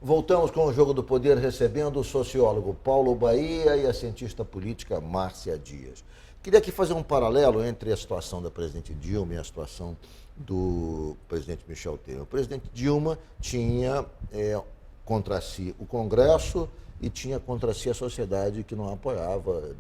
Voltamos com o Jogo do Poder, recebendo o sociólogo Paulo Bahia e a cientista política Márcia Dias. Queria aqui fazer um paralelo entre a situação da presidente Dilma e a situação do presidente Michel Temer. O presidente Dilma tinha contra si o Congresso e tinha contra si a sociedade que não apoiava,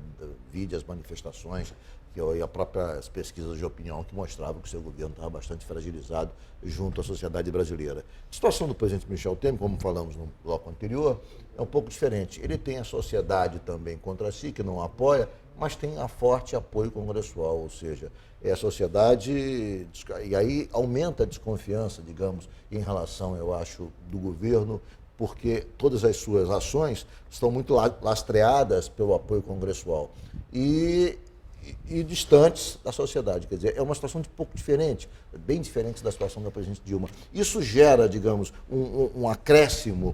vide as manifestações e as próprias pesquisas de opinião que mostravam que o seu governo estava bastante fragilizado junto à sociedade brasileira. A situação do presidente Michel Temer, como falamos no bloco anterior, é um pouco diferente. Ele tem a sociedade também contra si, que não apoia, mas tem a forte apoio congressual, ou seja, é a sociedade, e aí aumenta a desconfiança, digamos, em relação, eu acho, do governo, porque todas as suas ações estão muito lastreadas pelo apoio congressual e distantes da sociedade. Quer dizer, é uma situação um pouco diferente, bem diferente da situação da presidente Dilma. Isso gera, digamos, um acréscimo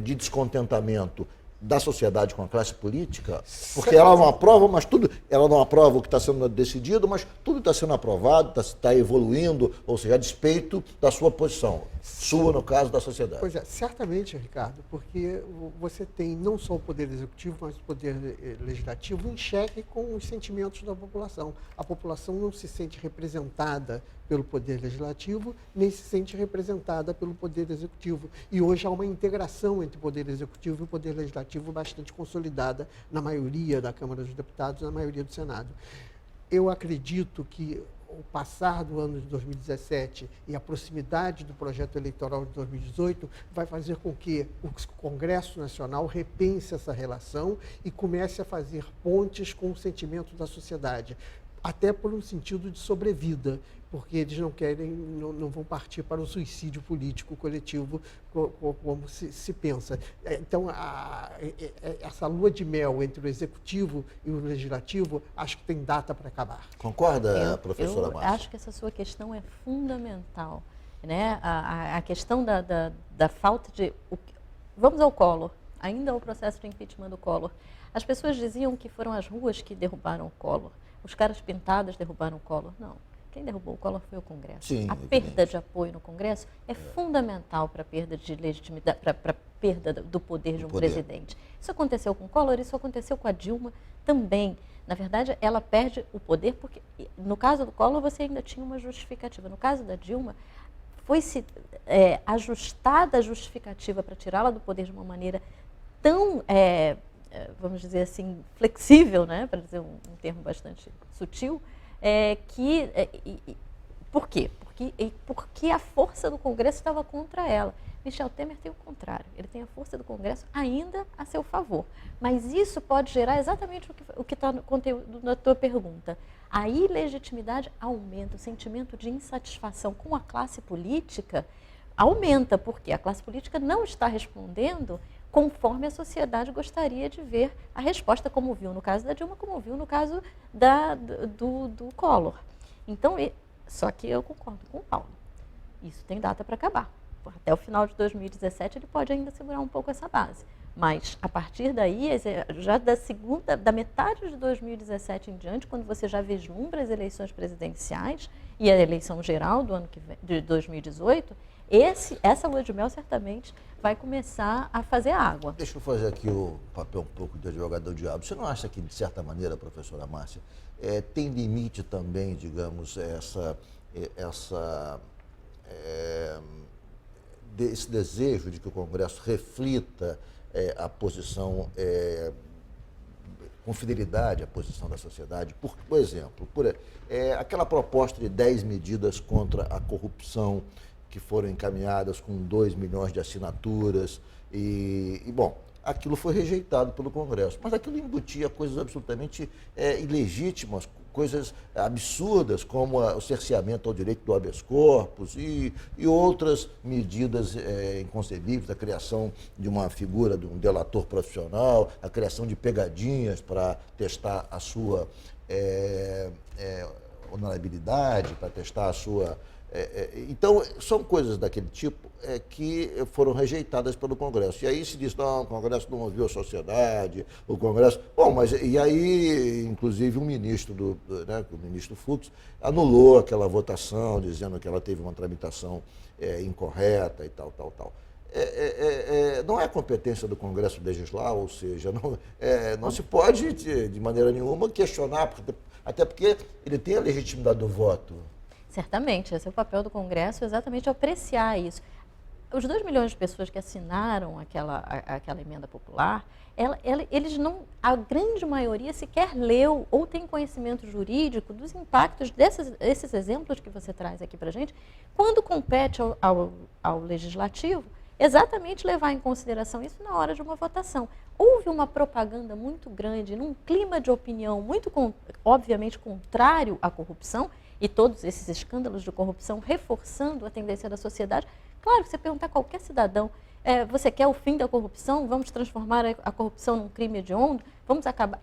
de descontentamento da sociedade com a classe política, porque ela não aprova, mas ela não aprova o que está sendo decidido, mas tudo está sendo aprovado, está evoluindo, ou seja, a despeito da sua posição, sua no caso da sociedade. Pois é, certamente, Ricardo, porque você tem não só o poder executivo, mas o poder legislativo em xeque com os sentimentos da população. A população não se sente representada pelo poder legislativo, nem se sente representada pelo poder executivo. E hoje há uma integração entre o poder executivo e o poder legislativo bastante consolidada na maioria da Câmara dos Deputados e na maioria do Senado. Eu acredito que o passar do ano de 2017 e a proximidade do projeto eleitoral de 2018 vai fazer com que o Congresso Nacional repense essa relação e comece a fazer pontes com o sentimento da sociedade, até por um sentido de sobrevida, porque eles não vão partir para o suicídio político coletivo como se pensa. Então, essa lua de mel entre o executivo e o legislativo, acho que tem data para acabar. Concorda, professora Márcia? Eu acho que essa sua questão é fundamental, né? A questão da falta de... Vamos ao Collor, ainda o processo de impeachment do Collor. As pessoas diziam que foram as ruas que derrubaram o Collor, os caras pintados derrubaram o Collor. Não. Quem derrubou o Collor foi o Congresso. Sim, a perda de apoio no Congresso é fundamental para a perda de legitimidade, para a perda do poder de um presidente. Isso aconteceu com o Collor, isso aconteceu com a Dilma também. Na verdade, ela perde o poder porque, no caso do Collor, você ainda tinha uma justificativa. No caso da Dilma, foi-se ajustada a justificativa para tirá-la do poder de uma maneira tão, vamos dizer assim, flexível, né, para dizer um termo bastante sutil, por quê? Porque a força do Congresso estava contra ela. Michel Temer tem o contrário, ele tem a força do Congresso ainda a seu favor. Mas isso pode gerar exatamente o que está no conteúdo da tua pergunta. A ilegitimidade aumenta, o sentimento de insatisfação com a classe política aumenta, porque a classe política não está respondendo conforme a sociedade gostaria de ver a resposta, como viu no caso da Dilma, como viu no caso do Collor. Então, só que eu concordo com o Paulo. Isso tem data para acabar. Até o final de 2017 ele pode ainda segurar um pouco essa base. Mas, a partir daí, já da metade de 2017 em diante, quando você já vislumbra as eleições presidenciais e a eleição geral do ano que vem, de 2018, essa lua de mel certamente vai começar a fazer água. Deixa eu fazer aqui o papel um pouco de advogado do diabo. Você não acha que, de certa maneira, professora Márcia, tem limite também, digamos, esse desejo de que o Congresso reflita a posição, com fidelidade, a posição da sociedade? Por exemplo, aquela proposta de 10 medidas contra a corrupção, que foram encaminhadas com 2 milhões de assinaturas bom, aquilo foi rejeitado pelo Congresso, mas aquilo embutia coisas absolutamente ilegítimas, coisas absurdas, como o cerceamento ao direito do habeas corpus e outras medidas inconcebíveis, a criação de uma figura de um delator profissional, a criação de pegadinhas para testar a sua honorabilidade, para testar a sua... Então, são coisas daquele tipo que foram rejeitadas pelo Congresso. E aí se diz, não, o Congresso não ouviu a sociedade, o Congresso... Bom, mas e aí, inclusive, o ministro, o ministro Fux, anulou aquela votação, dizendo que ela teve uma tramitação incorreta e tal. não é competência do Congresso legislar, ou seja, não se pode, de maneira nenhuma, questionar, até porque ele tem a legitimidade do voto. Certamente, esse é o papel do Congresso, exatamente apreciar isso. Os 2 milhões de pessoas que assinaram aquela emenda popular, eles não, a grande maioria sequer leu ou tem conhecimento jurídico dos impactos desses exemplos que você traz aqui para a gente, quando compete ao Legislativo, exatamente levar em consideração isso na hora de uma votação. Houve uma propaganda muito grande, num clima de opinião muito, obviamente, contrário à corrupção, e todos esses escândalos de corrupção reforçando a tendência da sociedade. Claro, você perguntar a qualquer cidadão, você quer o fim da corrupção? Vamos transformar a corrupção num crime hediondo? Vamos acabar,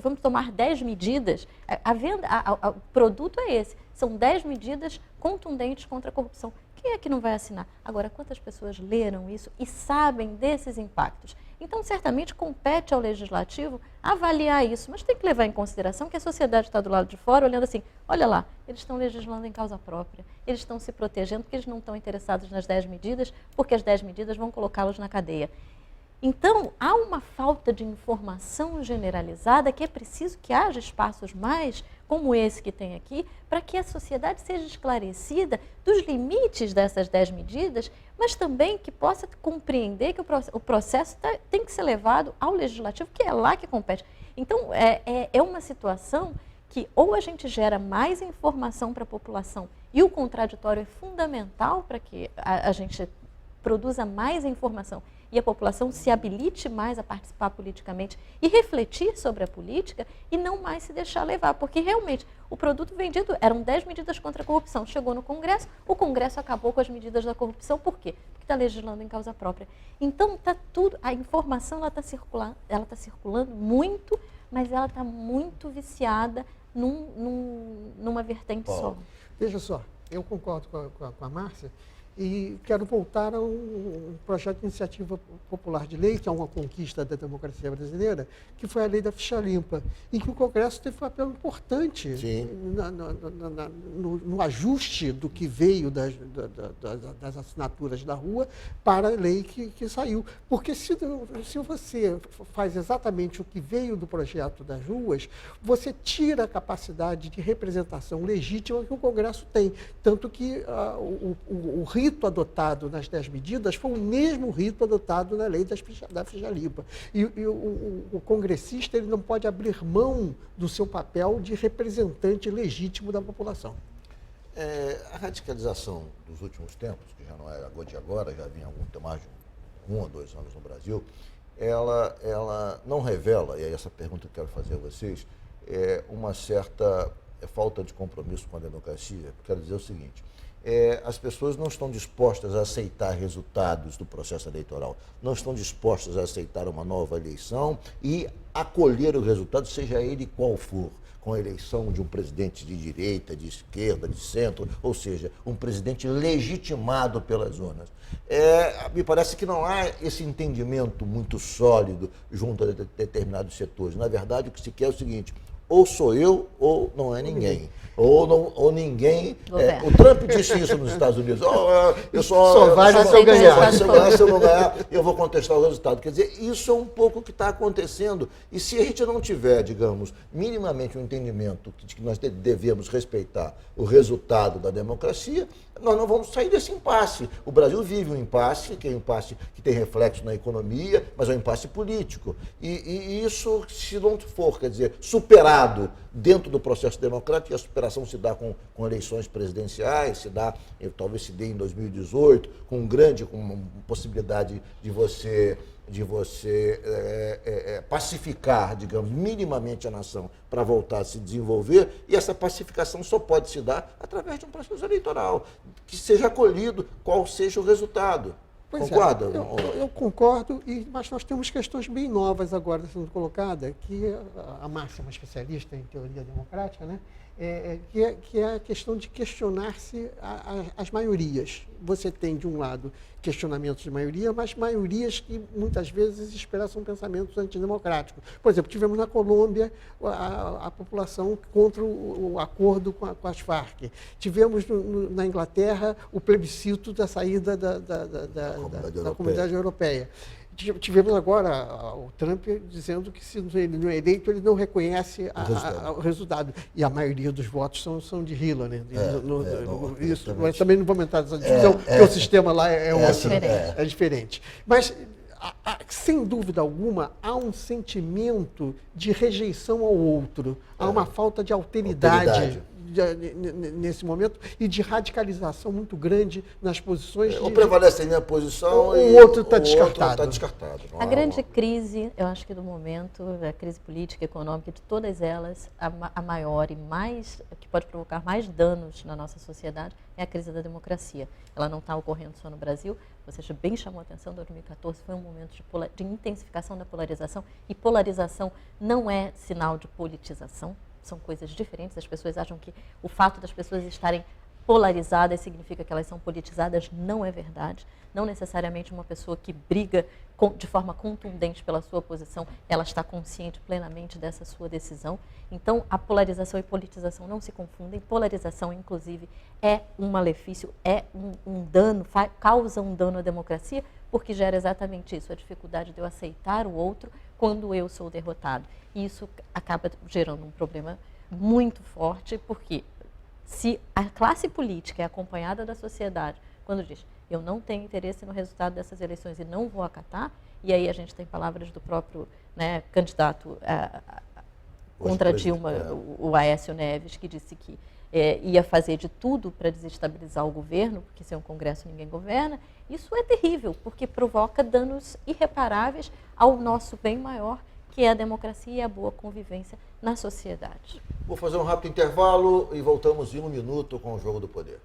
vamos tomar 10 medidas. O produto é esse, são 10 medidas contundentes contra a corrupção. Quem é que não vai assinar? Agora, quantas pessoas leram isso e sabem desses impactos? Então, certamente, compete ao Legislativo avaliar isso, mas tem que levar em consideração que a sociedade está do lado de fora, olhando assim, olha lá, eles estão legislando em causa própria, eles estão se protegendo porque eles não estão interessados nas 10 medidas, porque as 10 medidas vão colocá-los na cadeia. Então, há uma falta de informação generalizada que é preciso que haja espaços mais, como esse que tem aqui, para que a sociedade seja esclarecida dos limites dessas 10 medidas, mas também que possa compreender que o processo tem que ser levado ao Legislativo, que é lá que compete. Então, é uma situação que ou a gente gera mais informação para a população, e o contraditório é fundamental para que a gente produza mais informação e a população se habilite mais a participar politicamente e refletir sobre a política e não mais se deixar levar, porque realmente o produto vendido eram 10 medidas contra a corrupção, chegou no Congresso, o Congresso acabou com as medidas da corrupção, por quê? Porque está legislando em causa própria. Então, a informação está circulando muito, mas ela está muito viciada numa vertente só. Veja só, eu concordo com a Márcia, e quero voltar a um projeto de iniciativa popular de lei, que é uma conquista da democracia brasileira, que foi a Lei da Ficha Limpa, em que o Congresso teve um papel importante no ajuste do que veio das assinaturas da rua para a lei que saiu. Porque se você faz exatamente o que veio do projeto das ruas, você tira a capacidade de representação legítima que o Congresso tem. Tanto que o rito adotado nas 10 medidas foi o mesmo rito adotado na lei da Ficha Limpa. E o congressista ele não pode abrir mão do seu papel de representante legítimo da população. A radicalização dos últimos tempos, que já não é de agora, já vinha há mais de 1 ou 2 anos no Brasil, ela não revela, e é essa pergunta que eu quero fazer a vocês, uma certa falta de compromisso com a democracia. Quero dizer o seguinte: as pessoas não estão dispostas a aceitar resultados do processo eleitoral, não estão dispostas a aceitar uma nova eleição e acolher o resultado, seja ele qual for, com a eleição de um presidente de direita, de esquerda, de centro, ou seja, um presidente legitimado pelas urnas. Me parece que não há esse entendimento muito sólido junto a determinados setores. Na verdade, o que se quer é o seguinte: ou sou eu ou não é ninguém. Ou ninguém. O Trump disse isso nos Estados Unidos. Só vale se eu ganhar. Se eu não ganhar, eu vou contestar o resultado. Quer dizer, isso é um pouco o que está acontecendo. E se a gente não tiver, digamos, minimamente um entendimento de que nós devemos respeitar o resultado da democracia, nós não vamos sair desse impasse. O Brasil vive um impasse, que é um impasse que tem reflexo na economia, mas é um impasse político. E isso, se não for, quer dizer, superado dentro do processo democrático, e a superação se dá com eleições presidenciais, talvez se dê em 2018, com possibilidade de você pacificar, digamos, minimamente a nação para voltar a se desenvolver, e essa pacificação só pode se dar através de um processo eleitoral, que seja acolhido, qual seja o resultado. Concorda? Eu concordo, mas nós temos questões bem novas agora sendo colocadas, que a Márcia é uma especialista em teoria democrática, né? Que é a questão de questionar-se as maiorias. Você tem, de um lado, questionamentos de maioria, mas maiorias que muitas vezes expressam pensamentos antidemocráticos. Por exemplo, tivemos na Colômbia a população contra o acordo com as Farc. Tivemos na Inglaterra o plebiscito da saída da Comunidade Europeia. Tivemos agora o Trump dizendo que se ele não é eleito, ele não reconhece o resultado. E a maioria dos votos são de Hillary. Isso, mas também não vamos entrar nessa discussão, porque o sistema lá é diferente. Mas, sem dúvida alguma, há um sentimento de rejeição ao outro, há uma falta de alteridade. Nesse momento, e de radicalização muito grande nas posições. Ou prevalece a minha posição o outro está descartado. A grande crise, eu acho que do momento, a crise política, econômica, de todas elas, a maior e mais, que pode provocar mais danos na nossa sociedade, é a crise da democracia. Ela não está ocorrendo só no Brasil, você bem chamou a atenção, 2014 foi um momento de intensificação da polarização, e polarização não é sinal de politização. São coisas diferentes, as pessoas acham que o fato das pessoas estarem polarizadas significa que elas são politizadas, não é verdade. Não necessariamente uma pessoa que briga de forma contundente pela sua posição, ela está consciente plenamente dessa sua decisão. Então, a polarização e politização não se confundem. Polarização, inclusive, é um malefício, é um dano, causa um dano à democracia, porque gera exatamente isso, a dificuldade de eu aceitar o outro quando eu sou derrotado. E isso acaba gerando um problema muito forte, porque se a classe política é acompanhada da sociedade, quando diz, eu não tenho interesse no resultado dessas eleições e não vou acatar, e aí a gente tem palavras do próprio candidato contra Dilma, o Aécio Neves, que disse que ia fazer de tudo para desestabilizar o governo, porque sem um Congresso ninguém governa. Isso é terrível, porque provoca danos irreparáveis ao nosso bem maior, que é a democracia e a boa convivência na sociedade. Vou fazer um rápido intervalo e voltamos em 1 minuto com o Jogo do Poder.